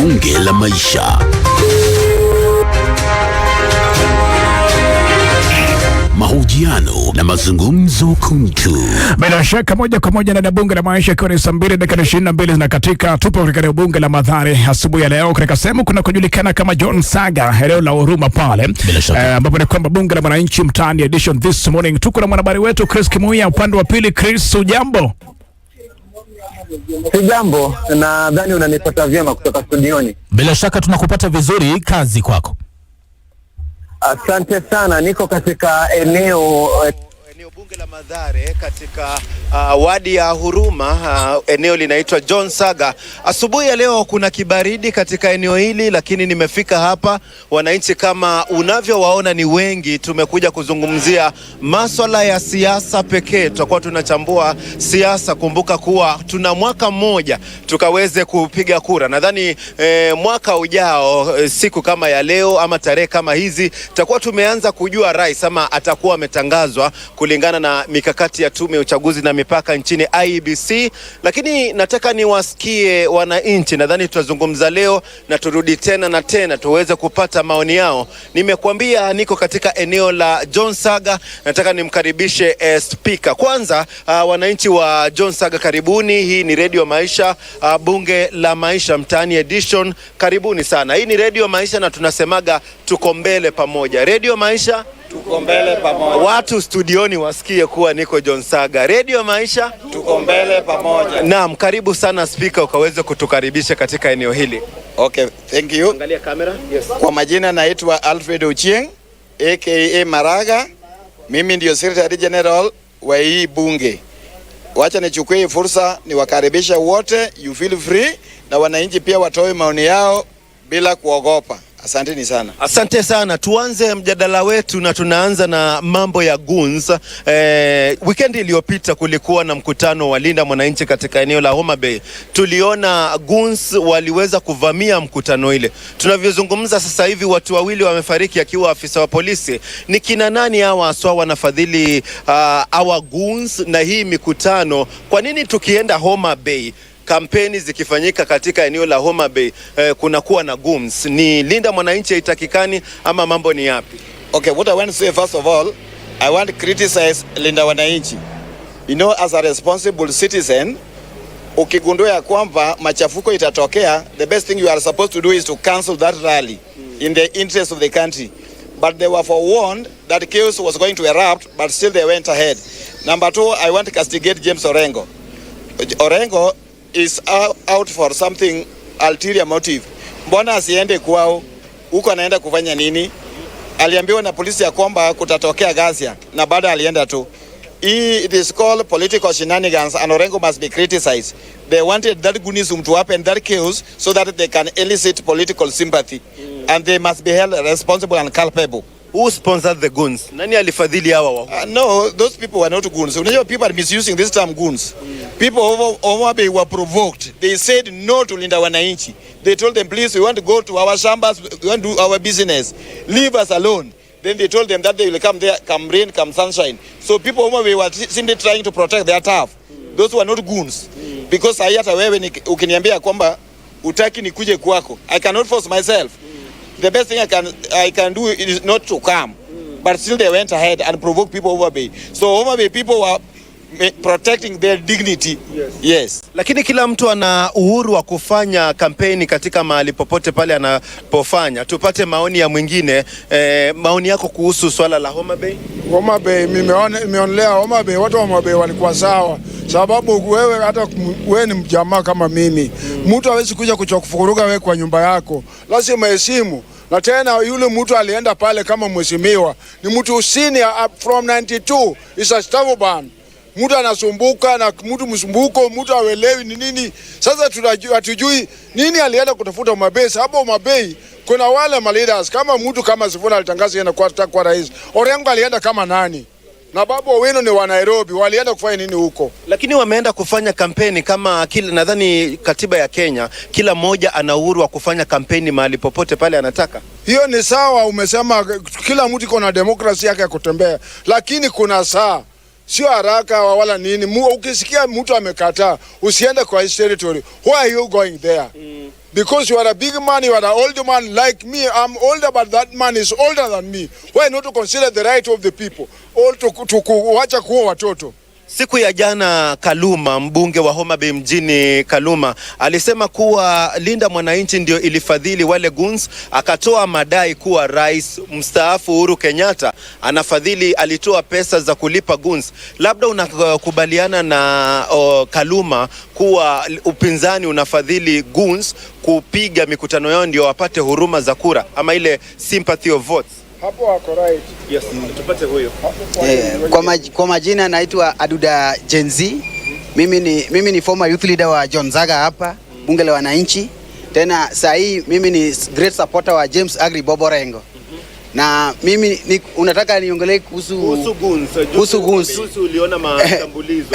Bunge la Maisha. Mahojiano na mazungumzo kuntu. Bila shaka moja kwa moja na Bunge la Maisha kwa saa 2:22 na katika tupo katika Bunge la Mathare asubuhi ya leo katika sehemu kuna kujulikana kama John Saga eneo la Huruma pale, ambapo ni kwamba Bunge la Mwananchi mtaani edition this morning. Tuko na mwanahabari wetu Chris Kimuya upande wa pili. Chris, ujambo? Sijambo, nadhani unanipata vyema kutoka studioni. Bila shaka tunakupata vizuri, kazi kwako. Asante sana, niko katika eneo Bunge la Mathare katika wadi ya Huruma, eneo linaitwa John Saga. Asubuhi ya leo kuna kibaridi katika eneo hili, lakini nimefika hapa, wananchi kama unavyowaona ni wengi. Tumekuja kuzungumzia masuala ya siasa pekee, tutakuwa tunachambua siasa. Kumbuka kuwa tuna mwaka mmoja tukaweze kupiga kura. Nadhani mwaka ujao siku kama ya leo ama tarehe kama hizi tutakuwa tumeanza kujua rais ama atakuwa ametangazwa kulingana na mikakati ya tume ya uchaguzi na mipaka nchini IEBC. Lakini nataka niwasikie wananchi. Nadhani tutazungumza leo na turudi tena na tena tuweze kupata maoni yao. Nimekuambia niko katika eneo la John Saga. Nataka nimkaribishe speaker. Kwanza wananchi wa John Saga, karibuni. Hii ni Radio Maisha, Bunge la Maisha mtaani edition. Karibuni sana. Hii ni Radio Maisha na tunasemaga tuko mbele pamoja. Radio Maisha tuko mbele pamoja. Watu studioni wasikie kuwa niko John Saga. Radio Maisha tuko mbele pamoja. Naam, karibu sana speaker, ukaweze kutukaribisha katika eneo hili. Okay, thank you. Angalia kamera. Yes. Kwa majina naitwa Alfred Ochieng aka Maraga. Mimi ndio Secretary General wa hii bunge. Wacha nichukue fursa niwakaribisha wote, you feel free, na wananchi pia watoe maoni yao bila kuogopa. Asanteni sana. Asante sana. Tuanze mjadala wetu na tunaanza na mambo ya goons. Weekend iliyopita kulikuwa na mkutano wa Linda Mwananchi katika eneo la Homa Bay. Tuliona goons waliweza kuvamia mkutano ile. Tunavyozungumza sasa hivi watu wawili wamefariki akiwa afisa wa polisi. Ni kina nani hawa aswa wanafadhili hawa goons na hii mikutano? Kwa nini tukienda Homa Bay kampeni zikifanyika katika eneo la Homa Bay kunakuwa na goons? Ni Linda Mwananchi haitakikani ama mambo ni yapi? Okay, what I want to say first of all, I want to criticize Linda Mwananchi. You know, as a responsible citizen, ukigundua ya kwamba machafuko itatokea, the best thing you are supposed to do is to cancel that rally in the interest of the country. But they were forewarned that chaos was going to erupt, but still they went ahead. Number two, I want to castigate James Orengo. Orengo is out for something ulterior motive. Mbona asiende kwao? Huko anaenda kufanya nini? Aliambiwa na polisi ya kwamba kutatokea ghasia na baada alienda tu. It is called political shenanigans and Orengo must be criticized. They wanted that goonism to happen, that chaos, so that they can elicit political sympathy. And they must be held responsible and culpable. Who sponsored the goons? Nani alifadhili hawa? No, those people were not goons. People are misusing this term goons. People over they were provoked. They said no to Linda Wananchi. They told them, please, we want to go to our shambas, we want to do our business. Leave us alone. Then they told them that they will come there, come rain, come sunshine. So people over they were simply trying to protect their turf. Those were not goons. Because hata wewe ukiniambia kwamba utaki nikuje kwako, I cannot force myself. The best thing I can do is not to come, but still they went ahead and provoked people over Bay. So over Bay people were protecting their dignity. Yes. Lakini kila mtu ana uhuru wa kufanya kampeni katika mahali popote pale anapofanya. Tupate maoni ya mwingine. Maoni yako kuhusu swala la Homa Bay? Homa Bay, nimeonelea Homa Bay, watu wa Homa Bay walikuwa sawa. Sababu wewe hata wewe ni mjamaa kama mimi. Mtu hawezi kuja kuchokufukuruga wewe kwa nyumba yako. Lazima heshimu. Na tena yule mtu alienda pale kama mheshimiwa. Ni mtu senior from 92. Is a stubborn. Mtu anasumbuka na mtu msumbuko, mtu hawelewi ni nini. Sasa hatujui nini alienda kutafuta Homa Bay. Sababu Homa Bay kuna wale leaders kama mtu kama Sifuna alitangaza yeye kwa rais. Orengo alienda kama nani? Na Babu Owino ni wa Nairobi, walienda kufanya nini huko? Lakini wameenda kufanya kampeni kama kila, nadhani katiba ya Kenya kila mmoja ana uhuru wa kufanya kampeni mahali popote pale anataka. Hiyo ni sawa, umesema kila mtu iko na demokrasia yake ya kutembea, lakini kuna saa sio haraka wala nini. Ukisikia mtu amekataa, usiende kwa his territory. Why are you going there? because you are a big man, you are an old man like me. I'm older, but that man is older than me. Why not to consider the right of the people? All to kuacha kuwa watoto. Siku ya jana Kaluma, mbunge wa Homa Bay mjini Kaluma, alisema kuwa Linda Mwananchi ndio ilifadhili wale goons. Akatoa madai kuwa rais mstaafu Uhuru Kenyatta alitoa pesa za kulipa goons. Labda unakubaliana na Kaluma kuwa upinzani unafadhili goons kupiga mikutano yao ndio wapate huruma za kura ama ile sympathy of votes? Hapo wako right. Yes, tupate huyo. Kwa majina naitwa Aduda Genzi. Mimi ni former youth leader wa John Saga hapa, bunge la wananchi. Tena saa hii mimi ni great supporter wa James Agri Bobo Orengo. Na mimi unataka niongelee kuhusu goons. Uliona mashambulizo.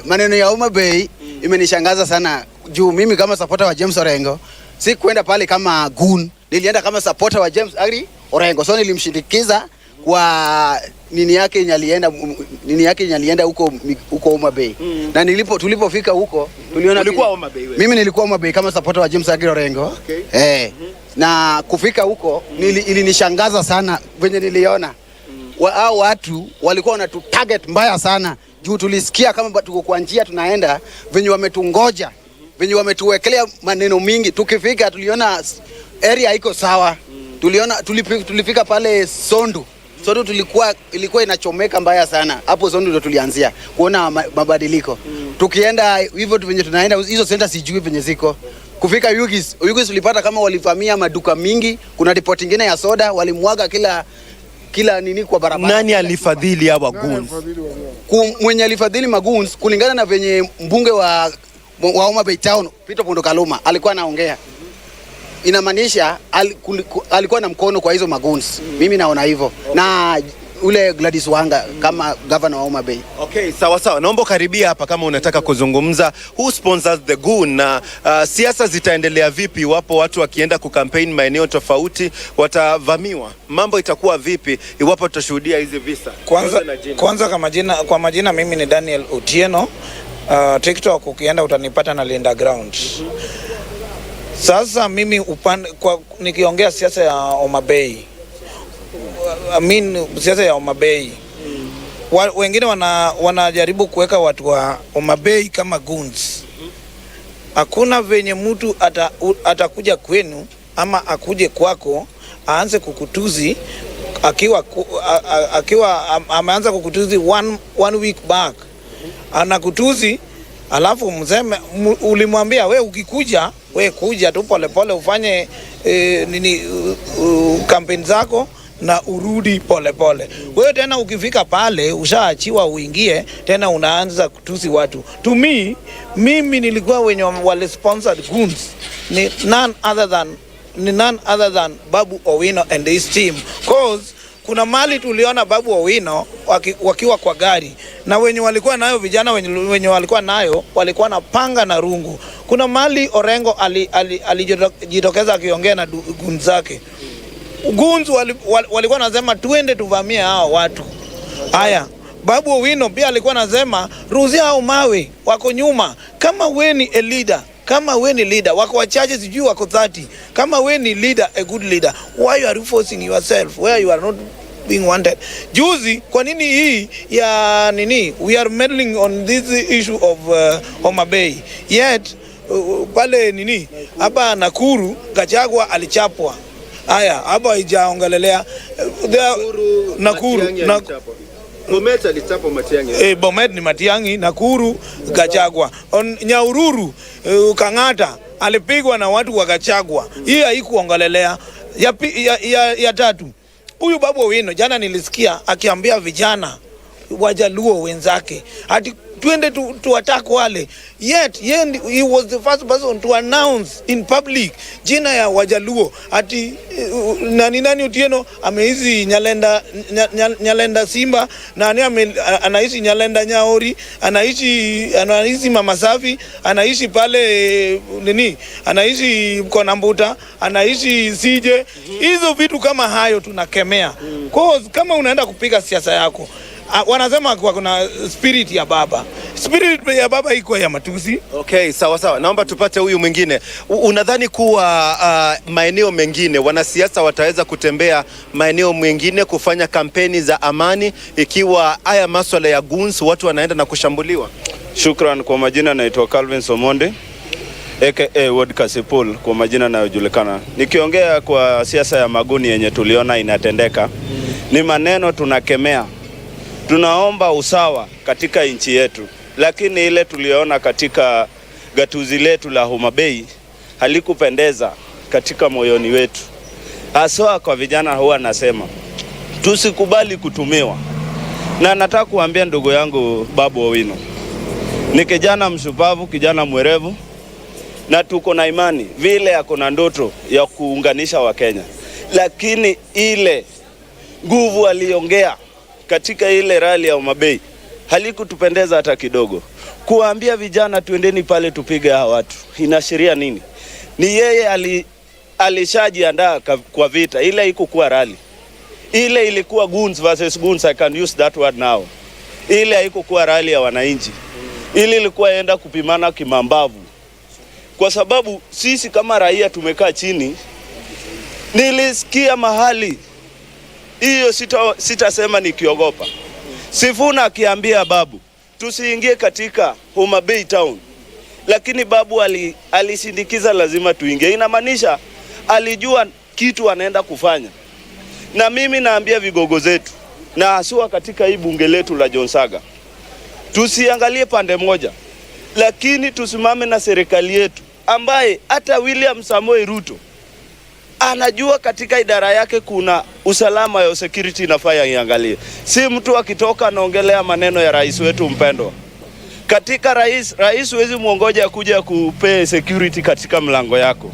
Maneno ya Homa Bay imenishangaza sana. Juu mimi kama supporter wa James Orengo, si kwenda pale kama goon. Nilienda kama supporter wa James Agri Orengo. So nilimshindikiza kwa nini yake nyalienda huko Homa Bay. Na tulipofika huko tuliona mimi nilikuwa Homa Bay kama supporter wa James Agri Orengo. Okay. Na kufika huko ilinishangaza sana venye niliona hao watu walikuwa wanatu target mbaya sana. Juu tulisikia kama tuko kwa njia tunaenda venye wametungoja, venye wametuwekelea maneno mingi. Tukifika tuliona area iko sawa. Tulifika pale Sondu ilikuwa inachomeka mbaya sana. Hapo Sondu ndo tulianzia kuona mabadiliko. Tukienda hivyo venye tunaenda hizo center sijui venye ziko. Kufika Yugis tulipata kama walivamia maduka mingi. Kuna report nyingine ya soda walimwaga kila nini kwa barabara. Nani alifadhili hawa goons? Mwenye alifadhili magoons kulingana na venye mbunge wa Homa Bay Town Peter Pondo Kaluma alikuwa anaongea. Inamaanisha alikuwa na mkono kwa hizo magoons. Mimi naona hivyo. Na ule Gladys Wanga kama governor wa Homa Bay. Okay, sawa. Naomba karibia hapa kama unataka kuzungumza. Who sponsors the goon? Na siasa zitaendelea vipi iwapo watu wakienda kukampeni maeneo tofauti watavamiwa? Mambo itakuwa vipi iwapo tutashuhudia hizi visa? Kwanza kwa majina mimi ni Daniel Otieno. TikTok ukienda utanipata na Linda Ground. Sasa mimi nikiongea siasa ya Homa Bay. Siasa ya Homa Bay. Wengine wanajaribu kuweka watu wa Homa Bay kama goons. Hakuna venye mtu atakuja kwenu ama akuje kwako aanze kukutuzi akiwa ameanza kukutuzi one week back. Anakutuzi alafu mzeme ulimwambia ukikuja kuja tu pole ufanye kampeni zako na urudi pole. Wewe tena ukifika pale ushaachiwa uingie tena unaanza kutusi watu. To me, mimi nilikuwa wenye wale sponsored goons ni none other than Babu Owino and his team. Cause kuna mali tuliona Babu Owino wakiwa kwa gari na wenye walikuwa nayo vijana wenye walikuwa nayo walikuwa na panga na rungu. Kuna mali Orengo alijitokeza akiongea na goons zake. Goons walikuwa nasema tuende tuvamie hao watu. Haya, Babu Owino pia alikuwa nasema ruzia hao mawe wako nyuma. Kama we ni a leader, wako wachache sijui wako 30. Kama we ni leader, a good leader, why you are forcing yourself where you are not being wanted? Juzi kwa nini hii ya we are meddling on this issue of Homa Bay. Yet pale hapa Nakuru Gachagua alichapwa. Haya, hapa haijaongelelea Nakuru Bomet alichapwa Matiang'i. Bomet ni Matiang'i, Nakuru Gachagua. Nyahururu Kang'ata alipigwa na watu wa Gachagua. Hii haikuongelelea. Ya tatu. Huyu Babu Owino jana nilisikia akiambia vijana Wajaluo wenzake ati twende tu attack wale. Yet he was the first person to announce in public jina ya Wajaluo ati nani Otieno ameizi Nyalenda Simba na anaishi Nyalenda Nyaori, anaishi Mama Safi, anaishi pale anaishi Konambuta, anaishi Sije. Hizo vitu kama hayo tunakemea. Cause kama unaenda kupiga siasa yako wanasema kwa kuna spirit ya baba. Spirit ya baba iko ya matusi. Okay, sawa. Naomba tupate huyu mwingine. Unadhani kuwa maeneo mengine wanasiasa wataweza kutembea maeneo mengine kufanya kampeni za amani ikiwa haya masuala ya guns watu wanaenda na kushambuliwa? Shukran. Kwa majina naitwa Calvin Somonde aka Ward Kasipul kwa majina yanayojulikana. Nikiongea kwa siasa ya maguni yenye tuliona inatendeka, ni maneno tunakemea. Tunaomba usawa katika nchi yetu, lakini ile tuliona katika gatuzi letu la Homa Bay halikupendeza katika moyoni wetu. Haswa kwa vijana huwa nasema tusikubali kutumiwa. Na nataka kuambia ndugu yangu Babu Owino, ni kijana mshupavu, kijana mwerevu, na tuko na imani vile yako na ndoto ya kuunganisha Wakenya. Lakini ile nguvu aliongea katika ile rally ya Homa Bay halikutupendeza hata kidogo. Kuambia vijana tuendeni pale tupige hawa watu, inaashiria nini? Ni yeye alishajiandaa kwa vita. Ile haikuwa rally. Ile ilikuwa goons versus goons, I can use that word now. Ile haikuwa rally ya wananchi. Ile ilikuwa enda kupimana kimambavu. Kwa sababu sisi kama raia tumekaa chini, nilisikia mahali hiyo, sitasema nikiogopa. Sifuna akiambia Babu tusiingie katika Homa Bay town, lakini Babu alisindikiza lazima tuingie. Inamaanisha alijua kitu anaenda kufanya. Na mimi naambia vigogo zetu na haswa katika hii bunge letu la John Saga, tusiangalie pande moja, lakini tusimame na serikali yetu ambaye hata William Samoei Ruto anajua katika idara yake kuna usalama ya security inafaa iangalie. Si mtu akitoka anaongelea maneno ya rais wetu mpendwa. Katika rais huwezi muongoja kuja kupe security katika mlango yako.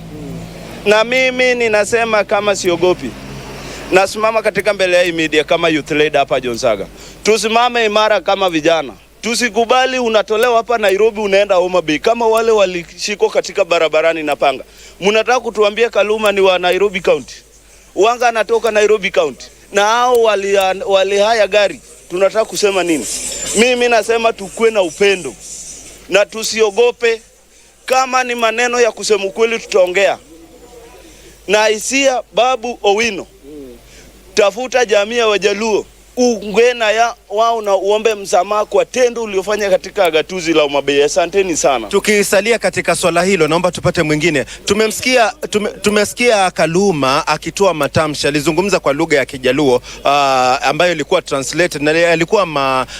Na mimi ninasema kama siogopi, nasimama katika mbele ya hii media kama youth leader hapa John Saga. Tusimame imara kama vijana. Tusikubali unatolewa hapa Nairobi unaenda Homa Bay kama wale walishikwa katika barabarani na panga. Mnataka kutuambia Kaluma ni wa Nairobi County, Wanga anatoka Nairobi County, na hao walihaya gari. Tunataka kusema nini? Mimi nasema tukue na upendo na tusiogope. Kama ni maneno ya kusema ukweli tutaongea. Na hisia Babu Owino, tafuta jamii ya Wajaluo, ungena ya wao na uombe msamaha kwa tendo uliofanya katika gatuzi la Homa Bay. Asanteni sana. Tukisalia katika swala hilo, naomba tupate mwingine. Tumesikia Kaluma akitoa matamshi, alizungumza kwa lugha ya Kijaluo ambayo ilikuwa translated na alikuwa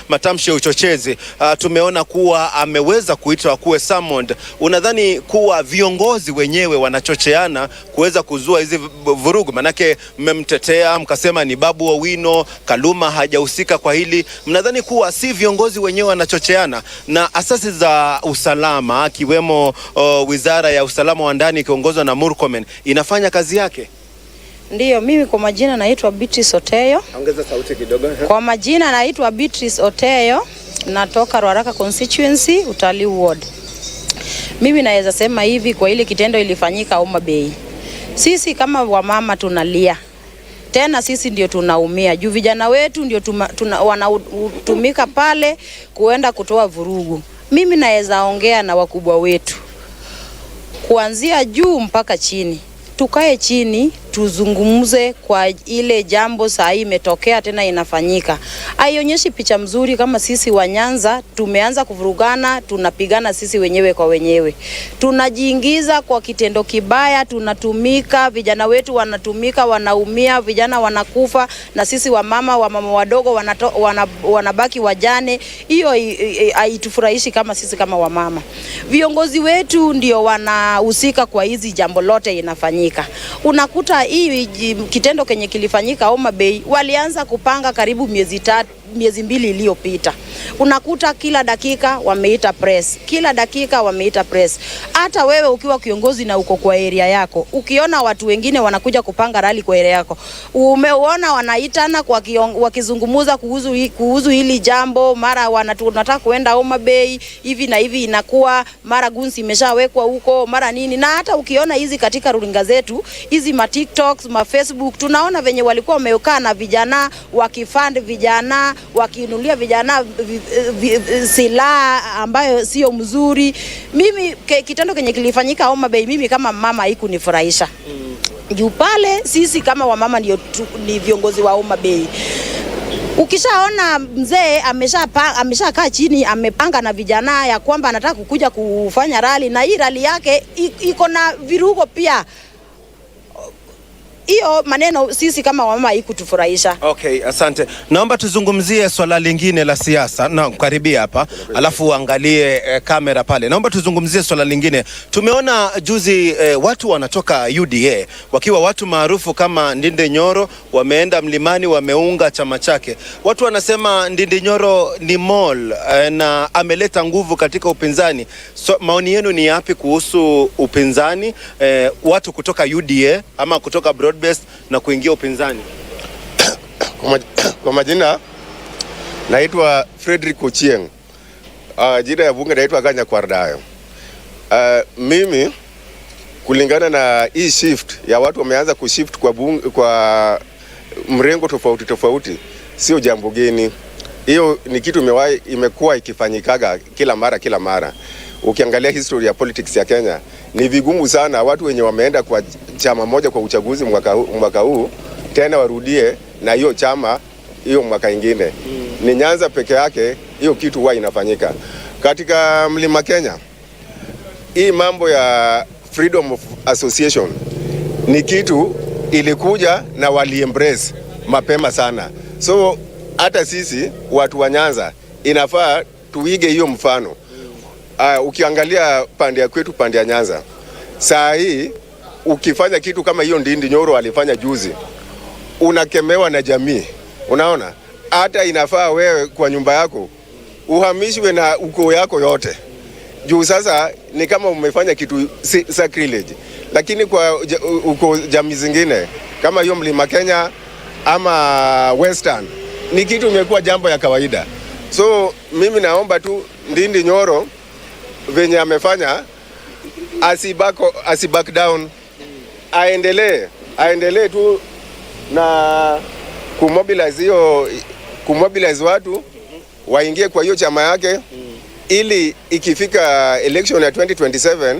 matamshi ya uchochezi. Tumeona kuwa ameweza kuitwa kuwe summoned. Unadhani kuwa viongozi wenyewe wanachocheana kuweza kuzua hizi vurugu? Manake mmemtetea mkasema ni Babu Owino, Kaluma hajahusika kwa hili. Mnadhani kuwa si viongozi wenyewe wanachocheana na asasi za usalama kiwemo wizara ya usalama wa ndani ikiongozwa na Murkomen inafanya kazi yake? Ndiyo, mimi kwa majina naitwa Beatrice Oteyo. Ongeza sauti kidogo. Kwa majina naitwa Beatrice Oteyo, natoka Ruaraka constituency, Utalii ward. Mimi naweza sema hivi, kwa ile kitendo ilifanyika Homa Bay, sisi kama wamama tunalia. Tena sisi ndio tunaumia. Juu vijana wetu ndio wanatumika pale kuenda kutoa vurugu. Mimi naweza ongea na wakubwa wetu kuanzia juu mpaka chini. Tukae chini tuzungumze kwa ile jambo saa hii imetokea tena inafanyika. Haionyeshi picha mzuri kama sisi wa Nyanza tumeanza kuvurugana, tunapigana sisi wenyewe kwa wenyewe. Tunajiingiza kwa kitendo kibaya, tunatumika, vijana wetu wanatumika, wanaumia, vijana wanakufa, na sisi wamama wadogo wanabaki wajane. Hiyo haitufurahishi kama sisi kama wamama. Viongozi wetu ndio wanahusika kwa hizi jambo lote inafanyika. Unakuta hii kitendo kenye kilifanyika Homa Bay walianza kupanga karibu miezi mbili iliyopita. Unakuta kila dakika wameita press. Kila dakika wameita press. Hata wewe ukiwa kiongozi na uko kwa area yako, ukiona watu wengine wanakuja kupanga rally kwa area yako, umeona wanaitana wakizungumuza kuhusu hili jambo, mara wanataka kuenda Homa Bay, hivi na hivi inakuwa, mara gunsi imeshawekwa huko, mara nini. Na hata ukiona hizi katika runinga zetu, hizi ma TikToks, ma Facebook, tunaona venye walikuwa wamekaa na vijana, wakifund vijana, wakiinulia vijana silaha ambayo sio mzuri. Mimi kitendo kenye kilifanyika Homa Bay, mimi kama mama haikunifurahisha. Juu pale sisi kama wamama ni viongozi wa Homa Bay. Ukishaona mzee ameshakaa chini amepanga na vijana ya kwamba anataka kukuja kufanya rally, na hii rally yake iko na virugo pia, hiyo maneno sisi kama wamama haikutufurahisha. Okay, asante. Naomba tuzungumzie swala lingine la siasa. Na karibia hapa, alafu uangalie kamera pale. Naomba tuzungumzie swala lingine. Tumeona juzi watu wanatoka UDA wakiwa watu maarufu kama Ndindi Nyoro wameenda mlimani, wameunga chama chake. Watu wanasema Ndindi Nyoro ni mole na ameleta nguvu katika upinzani. So, maoni yenu ni yapi kuhusu upinzani, watu kutoka UDA ama kutoka broad based na kuingia upinzani? Kwa majina naitwa Frederick Ochieng. Jina ya bunge naitwa Ganya Kwardayo. Mimi kulingana na hii shift ya watu wameanza kushift kwa mrengo tofauti tofauti, sio jambo geni. Hiyo ni kitu imekuwa ikifanyikaga kila mara. Ukiangalia history ya politics ya Kenya, ni vigumu sana watu wenye wameenda kwa chama moja kwa uchaguzi mwaka huu tena warudie na hiyo chama hiyo mwaka ingine. Ni Nyanza peke yake hiyo kitu huwa inafanyika. Katika Mlima Kenya, hii mambo ya freedom of association ni kitu ilikuja na wali embrace mapema sana. So hata sisi watu wa Nyanza inafaa tuige hiyo mfano. Ukiangalia pande ya kwetu, pande ya Nyanza, saa hii ukifanya kitu kama hiyo Ndindi Nyoro alifanya juzi, unakemewa na jamii. Unaona, hata inafaa wewe kwa nyumba yako uhamishwe na ukoo yako yote. Juu sasa ni kama umefanya kitu sacrilege. Lakini kwa uko jamii zingine kama hiyo Mlima Kenya ama Western, ni kitu imekuwa jambo ya kawaida. So mimi naomba tu Ndindi Nyoro venye amefanya asiback down, aendelee tu na kumobilize watu waingie kwa hiyo chama yake, ili ikifika election ya 2027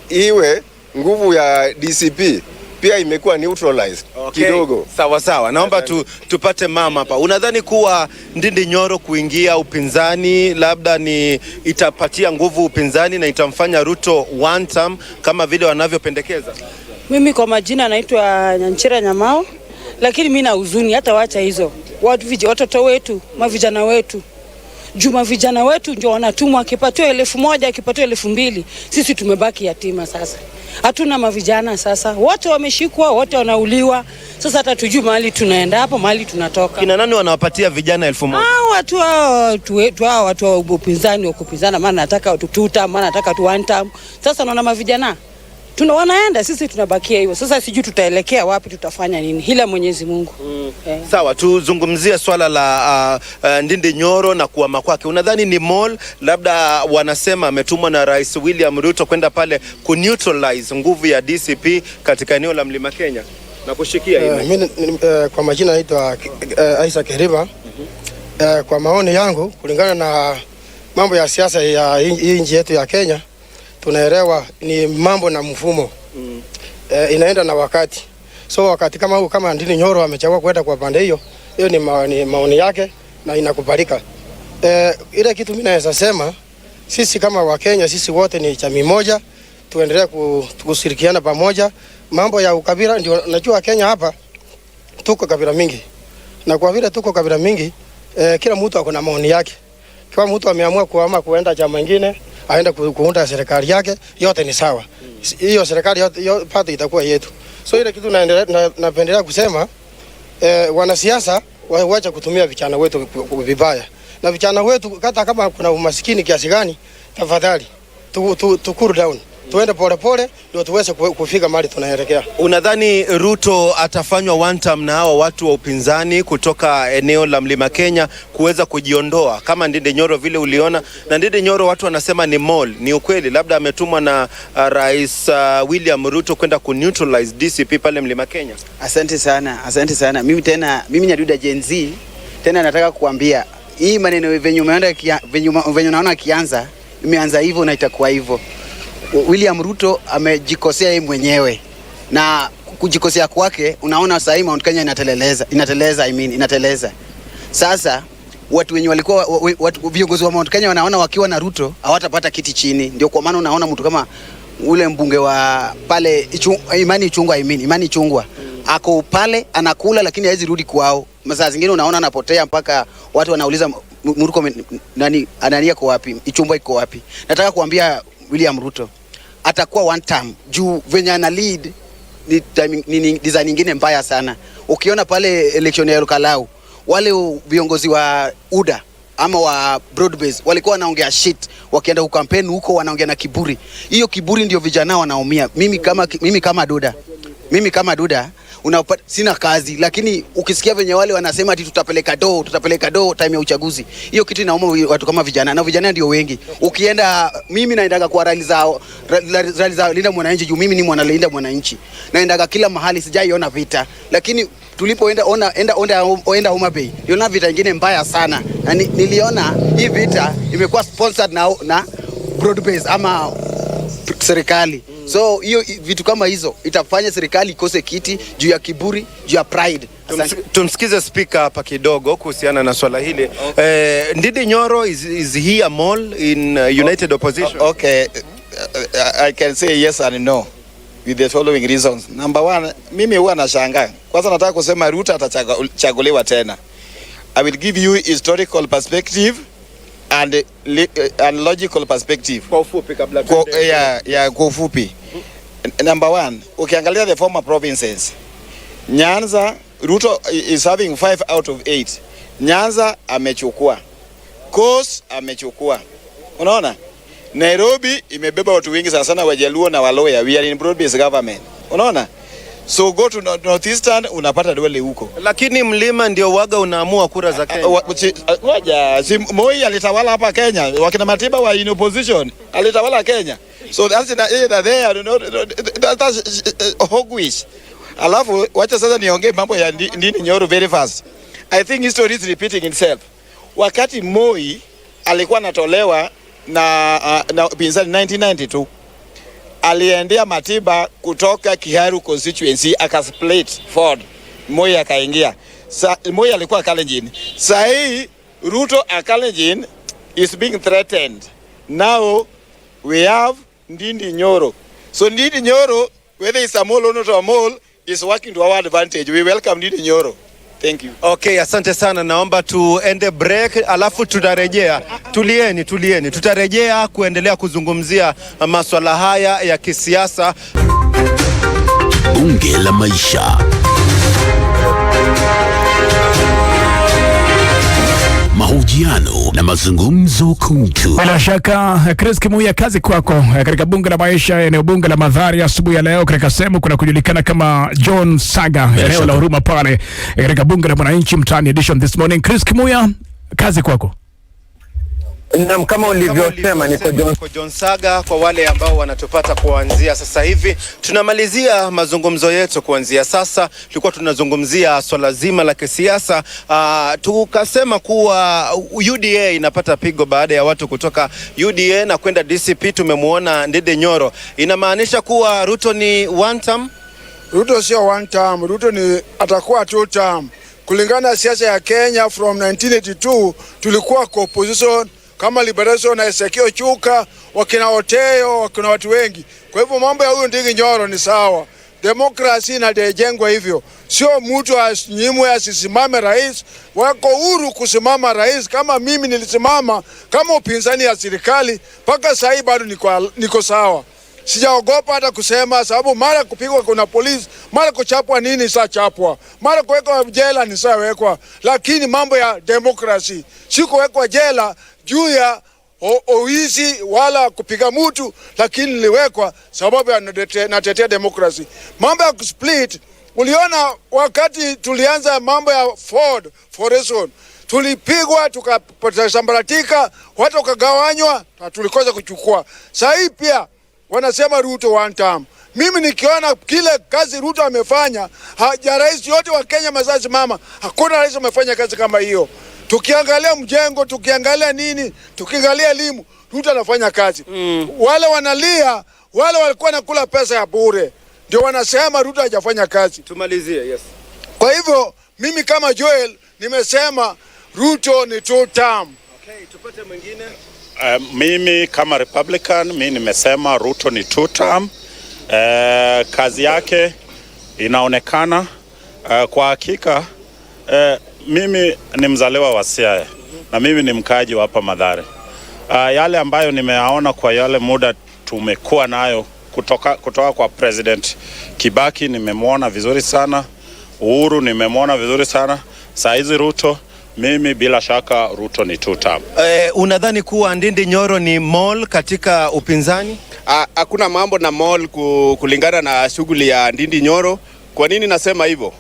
iwe nguvu ya DCP pia imekuwa neutralized kidogo. Sawa. Naomba tupate mama hapa. Unadhani kuwa Ndindi Nyoro kuingia upinzani labda ni itapatia nguvu upinzani na itamfanya Ruto one term kama vile wanavyopendekeza? Mimi kwa majina naitwa Nyanchira Nyamao, lakini mimi na huzuni, hata wacha hizo watoto wetu, mavijana wetu. Juma vijana wetu ndio wanatumwa, akipatiwa 1,000, akipatiwa 2,000. Sisi tumebaki yatima sasa. Hatuna mavijana sasa. Wote wameshikwa, wote wanauliwa. Sasa hata tujui mahali tunaenda hapo, mahali tunatoka. Kina nani wanawapatia vijana 1,000? Watu wa upinzani, wakupinzana, maana nataka tututa, maana nataka tu one term. Sasa naona mavijana wanaenda, sisi tunabakia hivyo. Sasa sijui tutaelekea wapi, tutafanya nini? Hila Mwenyezi Mungu. Sawa, tuzungumzie swala la Ndindi Nyoro na kuama kwake. Unadhani ni mole, labda wanasema ametumwa na Rais William Ruto kwenda pale kuneutralize nguvu ya DCP katika eneo la Mlima Kenya na kushikia hivi? Mimi kwa majina naitwa Isaac Keriba. Kwa maoni yangu, kulingana na mambo ya siasa ya hii nchi yetu ya Kenya, tunaelewa ni mambo na mfumo. Inaenda na wakati. So wakati kama huu, kama Ndindi Nyoro amechagua kwenda kwa pande hiyo ni maoni yake na inakubalika. Ile kitu mimi naweza sema, sisi kama Wakenya, sisi wote ni jamii moja, tuendelee kushirikiana pamoja. Mambo ya ukabila, ndio najua Kenya hapa tuko kabila mingi. Na kwa vile tuko kabila mingi, kila mtu ako na maoni yake. Kwa mtu ameamua kuama kuenda chama kingine, aenda kuunda serikali yake, yote ni sawa. Hiyo serikali yote pate itakuwa yetu. So ile kitu napendelea kusema, wanasiasa waache kutumia vijana wetu vibaya. Na vijana wetu hata kama kuna umaskini kiasi gani, tafadhali tu cool down. Tuende pole pole ndio tuweze kufika mahali tunaelekea. Unadhani Ruto atafanywa one term na hao watu wa upinzani kutoka eneo la Mlima Kenya kuweza kujiondoa kama Ndindi Nyoro vile uliona? Na Ndindi Nyoro watu wanasema ni mole, ni ukweli labda ametumwa na Rais William Ruto kwenda kuneutralize DCP pale Mlima Kenya? Asante sana. Mimi Nyaduda Gen Z Tena nataka kuambia hii maneno venye naona kianza imeanza hivyo na itakuwa hivyo. William Ruto amejikosea yeye mwenyewe, na kujikosea kwake unaona sasa Mount Kenya inateleza. Sasa watu wenye walikuwa viongozi wa Mount Kenya wanaona wakiwa na Ruto hawatapata kiti chini. Ndio kwa maana unaona mtu kama ule mbunge wa pale Imani Chungwa ako pale anakula, lakini hawezi rudi kwao. Masaa zingine unaona anapotea mpaka watu wanauliza Murko nani anania kwa wapi, Ichungwa iko wapi? Nataka kuambia William Ruto atakuwa one term juu venye ana lead ni design nyingine mbaya sana. Ukiona pale election ya Lukalau wale viongozi wa UDA ama wa Broadbase walikuwa wanaongea shit, wakienda ukampeni huko wanaongea na kiburi. Hiyo kiburi ndio vijana wanaumia. Mimi kama Duda unapata sina kazi, lakini ukisikia venye wale wanasema ati tutapeleka do time ya uchaguzi, hiyo kitu inauma watu kama vijana, na vijana ndio wengi. Ukienda mimi naendaga kwa rally zao Linda Mwananchi juu mimi ni mwanalinda mwananchi, naendaga kila mahali, sijaiona vita, lakini tulipoenda enda Homa Bay niliona vita nyingine mbaya sana, na niliona hii vita imekuwa sponsored na Broadbase ama serikali. So hiyo vitu kama hizo itafanya serikali ikose kiti juu ya kiburi, juu ya pride. Tumsikize speaker hapa kidogo kuhusiana na swala hili. Ndindi Nyoro, is he a mole in United Opposition? Okay, I can say yes and no with the following reasons. Number one, mimi huwa nashangaa. Kwanza nataka kusema Ruto atachaguliwa tena. I will give you historical perspective and logical perspective. Kwa ufupi kabla kwa ufupi. Number one, ukiangalia the former provinces, Nyanza, Ruto is having 5 out of 8. Nyanza amechukua, Coast amechukua, unaona? Nairobi imebeba watu wengi sana Wajaluo na Waloya. We are in broad-based government, unaona? So go to Northeastern unapata dole huko. Lakini mlima ndio waga unaamua kura za Kenya. Ngoja, si Moi alitawala hapa Kenya, wakina Matiba wa in opposition alitawala Kenya. So that's either there, that's hogwish. Alafu wacha sasa niongee mambo ya Ndindi Nyoro very fast. I think history is repeating itself. Wakati Moi alikuwa natolewa na pinzani 1992, aliendea Matiba kutoka Kiharu constituency akasplit Ford, Moi akaingia. Moi alikuwa Kalenjin. Sahi Ruto Kalenjin is being threatened. Now we have Ndindi Nyoro. So Ndindi Nyoro, whether it's a mole or not a mole, is working to our advantage. We welcome Ndindi Nyoro. Thank you. Okay, asante sana. Naomba tuende break alafu tutarejea. Tulieni. Tutarejea kuendelea kuzungumzia masuala haya ya kisiasa. Bunge la Maisha. Mahojiano na mazungumzo kuntu. Bila shaka Chris Kimuya, kazi kwako katika bunge la Maisha, eneo bunge la Mathare. Asubuhi ya leo katika sehemu kuna kujulikana kama John Saga, eneo la Huruma pale katika bunge la Mwananchi mtaani edition this morning. Chris Kimuya, kazi kwako. Na kama ulivyosema niko John Saga. Kwa wale ambao wanatupata kuanzia sasa hivi, tunamalizia mazungumzo yetu kuanzia sasa. Tulikuwa tunazungumzia swala zima la kisiasa, tukasema kuwa UDA inapata pigo baada ya watu kutoka UDA na kwenda DCP. Tumemuona Ndindi Nyoro. Inamaanisha kuwa Ruto ni one term? Ruto sio one term, Ruto ni atakuwa two term. Kulingana na siasa ya Kenya from 1982 tulikuwa kwa opposition kama Liberation na Ezekiel Chuka, wakina Oteyo, wakina watu wengi. Kwa hivyo mambo ya huyu Ndindi Nyoro ni sawa. Demokrasi inajengwa hivyo. Sio mtu anyimwe asisimame rais, wako huru kusimama rais kama mimi nilisimama kama upinzani ya serikali mpaka sasa bado niko sawa. Sijaogopa hata kusema, sababu mara kupigwa kuna polisi, mara kuchapwa nini saa chapwa, mara kuwekwa jela ni saa wekwa, lakini mambo ya demokrasi si kuwekwa jela juu ya oizi wala kupiga mtu, lakini niliwekwa sababu ya natetea demokrasi. Mambo ya kusplit, uliona wakati tulianza mambo ya Ford Foreson, tulipigwa tukasambaratika, watu wakagawanywa na tulikosa kuchukua. Sasa hii pia wanasema Ruto one term. Mimi nikiona kile kazi Ruto amefanya, rais yote wa Kenya mazazi mama, hakuna rais amefanya kazi kama hiyo. Tukiangalia mjengo, tukiangalia nini, tukiangalia elimu, Ruto anafanya kazi. Wale wanalia, wale walikuwa nakula pesa ya bure, ndio wanasema Ruto hajafanya kazi. Tumalizie, yes. Kwa hivyo mimi kama Joel nimesema Ruto ni 2 term. Okay, tupate mwingine. Mimi kama Republican, mimi nimesema Ruto ni 2 term. Kazi yake inaonekana kwa hakika. Mimi ni mzaliwa wa Siaya na mimi ni mkaaji wa hapa Mathare. Yale ambayo nimeyaona kwa yale muda tumekuwa nayo kutoka kwa President Kibaki, nimemwona vizuri sana. Uhuru nimemwona vizuri sana. Saa hizi Ruto, mimi bila shaka Ruto ni 2 term. Unadhani kuwa Ndindi Nyoro ni mall katika upinzani? Hakuna mambo na mall kulingana na shughuli ya Ndindi Nyoro. Kwa nini nasema hivyo?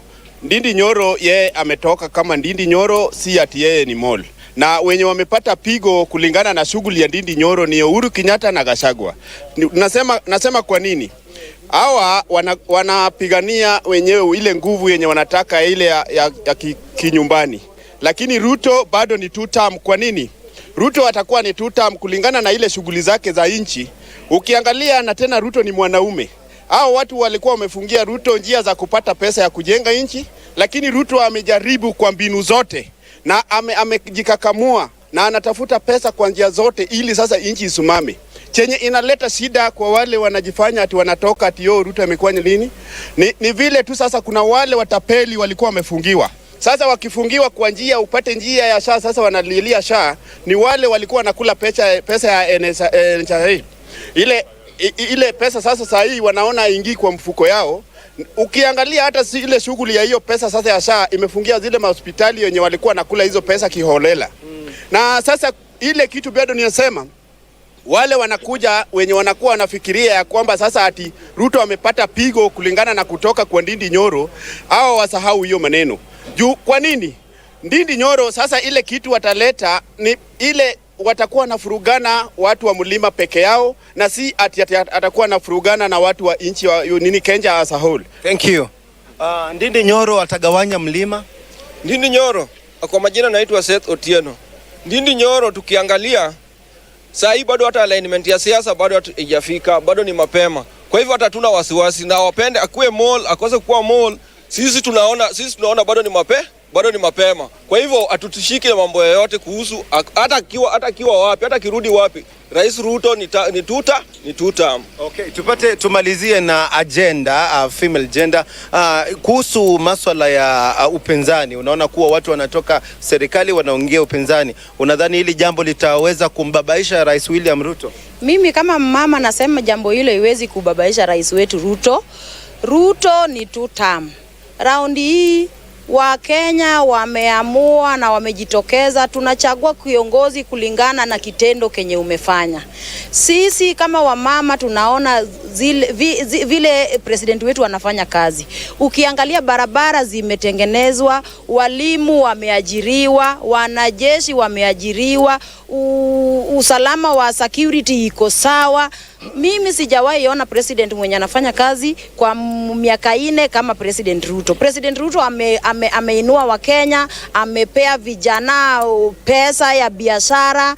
Ndindi Nyoro yeye ametoka kama Ndindi Nyoro, si ati yeye ni mall. Na wenye wamepata pigo kulingana na shughuli ya Ndindi Nyoro ni Uhuru Kenyatta na Gachagua. Nasema kwa nini? Hawa wanapigania wenyewe ile nguvu yenye wanataka ile ya kinyumbani. Lakini Ruto bado ni 2 term. Kwa nini? Ruto atakuwa ni 2 term kulingana na ile shughuli zake za inchi. Ukiangalia na tena Ruto ni mwanaume. Hao watu walikuwa wamefungia Ruto njia za kupata pesa ya kujenga inchi, lakini Ruto amejaribu kwa mbinu zote na amejikakamua na anatafuta pesa kwa njia zote ili sasa inchi isimame. Chenye inaleta shida kwa wale wanajifanya ati wanatoka ati Ruto amekuwa nini? Ni vile tu sasa kuna wale watapeli walikuwa wamefungiwa. Sasa wakifungiwa kwa njia upate njia ya SHA, sasa wanalilia SHA, ni wale walikuwa wanakula pesa ya NHIF. Ile pesa sasa saa hii wanaona ingii kwa mfuko yao. Ukiangalia hata ile shughuli ya hiyo pesa sasa ya SHA imefungia zile mahospitali yenye walikuwa nakula hizo pesa kiholela. Na sasa ile kitu bado ninasema wale wanakuja wenye wanakuwa wanafikiria ya kwamba sasa ati Ruto amepata pigo kulingana na kutoka kwa Ndindi Nyoro, hao wasahau hiyo maneno. Kwa nini? Ndindi Nyoro sasa ile kitu wataleta ni ile watakuwa na furugana watu wa mlima peke yao, na si ati atakuwa na furugana na watu wa inchi wa Kenya as a whole. Thank you. Ndindi Nyoro atagawanya mlima. Ndindi Nyoro, kwa majina naitwa Seth Otieno. Ndindi Nyoro tukiangalia saa hii bado hata alignment ya siasa bado haijafika, bado ni mapema. Kwa hivyo hata tuna wasiwasi na wapende akuwe mall, akose kuwa mall. Sisi tunaona bado ni mapema. Kwa hivyo atutishike mambo yoyote kuhusu hata akiwa wapi, hata kirudi wapi. Rais Ruto ni 2 term. Okay, tumalizie na agenda, female gender. Kuhusu masuala ya upinzani, unaona kuwa watu wanatoka serikali wanaongea upinzani. Unadhani hili jambo litaweza kumbabaisha Rais William Ruto? Mimi kama mama nasema jambo hilo iwezi kubabaisha rais wetu Ruto. Ruto ni 2 term. Raundi hii wa Kenya wameamua na wamejitokeza, tunachagua kiongozi kulingana na kitendo kenye umefanya. Sisi kama wamama tunaona vile president wetu anafanya kazi. Ukiangalia barabara zimetengenezwa, walimu wameajiriwa, wanajeshi wameajiriwa, usalama wa security iko sawa. Mimi sijawahi ona president mwenye anafanya kazi kwa miaka 4 kama President Ruto. President Ruto ameinua wa Kenya, amepea vijana pesa ya biashara,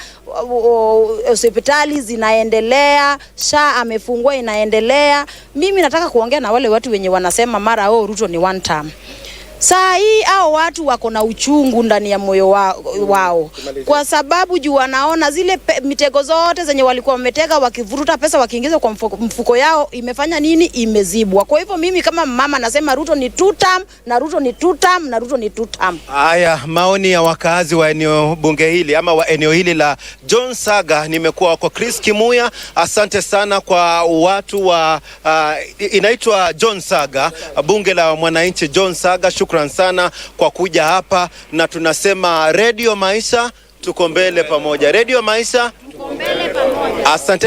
hospitali zinaendelea, SHA amefungua inaendelea. Mimi nataka kuongea na wale watu wenye wanasema mara Ruto ni 1 term. Saa hii hao watu wako na uchungu ndani ya moyo wao. Kwa sababu juu wanaona zile mitego zote zenye walikuwa wametega wakivuruta pesa wakiingiza kwa mfuko yao imefanya nini? Imezibwa. Kwa hivyo mimi kama mama nasema Ruto ni 2 term na Ruto ni 2 term na Ruto ni 2 term. Haya, maoni ya wakazi wa eneo bunge hili ama wa eneo hili la John Saga. Nimekuwa kwa Chris Kimuya. Asante sana kwa watu wa inaitwa John Saga, bunge la mwananchi John Saga. Shukran sana kwa kuja hapa, na tunasema Radio Maisha tuko mbele pamoja. Radio Maisha tuko mbele pamoja. Asante.